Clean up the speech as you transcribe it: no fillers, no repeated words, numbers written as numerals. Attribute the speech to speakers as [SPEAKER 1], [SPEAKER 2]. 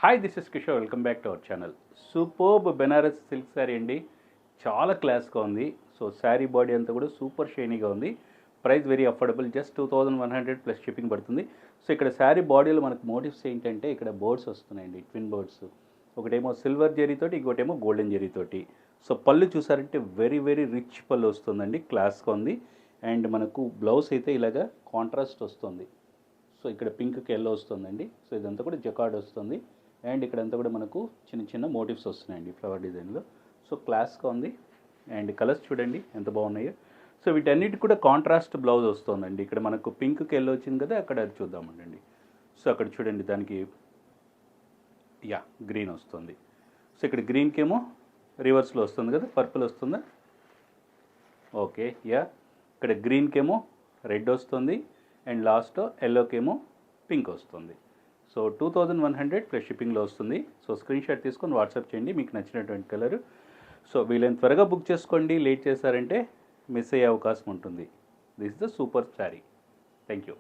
[SPEAKER 1] Hi this is Kishore, welcome back to our channel. Superb Banaras silk sari అండి. చాలా క్లాస్గా ఉంది. సో శారీ బాడీ అంతా కూడా సూపర్ షైనీగా ఉంది. Price very affordable, just 2100 plus shipping పడుతుంది. సో ఇక్కడ శారీ బాడీలో మనకు మోటివ్స్ ఏంటంటే ఇక్కడ బర్డ్స్ వస్తున్నాయండి, ట్విన్ బర్డ్స్. ఒకటేమో సిల్వర్ జరీతోటి, ఇంకోటేమో గోల్డెన్ జరీతోటి. సో పళ్ళు చూసారంటే వెరీ వెరీ రిచ్ పళ్ళు వస్తుందండి, క్లాస్గా ఉంది. అండ్ మనకు బ్లౌజ్ అయితే ఇలాగా కాంట్రాస్ట్ వస్తుంది. సో ఇక్కడ పింక్కి ఎల్లో వస్తుందండి. సో ఇదంతా కూడా జకార్డ్ వస్తుంది. అండ్ ఇక్కడంతా కూడా మనకు చిన్న చిన్న మోటివ్స్ వస్తున్నాయండి ఫ్లవర్ డిజైన్లో. సో క్లాస్గా ఉంది. అండ్ కలర్స్ చూడండి ఎంత బాగున్నాయో. సో వీటన్నిటి కూడా కాంట్రాస్ట్ బ్లౌజ్ వస్తుందండి. ఇక్కడ మనకు పింక్కి ఎల్లో వచ్చింది కదా, అక్కడ అది చూద్దామండి. సో అక్కడ చూడండి, దానికి గ్రీన్ వస్తుంది. సో ఇక్కడ గ్రీన్కేమో రివర్స్లో వస్తుంది కదా, పర్పుల్ వస్తుందా? ఓకే, ఇక్కడ గ్రీన్కేమో రెడ్ వస్తుంది. అండ్ లాస్ట్ ఎల్లోకేమో పింక్ వస్తుంది. సో 2100 ప్లస్ షిప్పింగ్లో వస్తుంది. సో స్క్రీన్ షాట్ తీసుకొని వాట్సాప్ చేయండి మీకు నచ్చినటువంటి కలర్. సో వీళ్ళని త్వరగా బుక్ చేసుకోండి, లేట్ చేశారంటే మిస్ అయ్యే అవకాశం ఉంటుంది. This is the super sari. Thank you.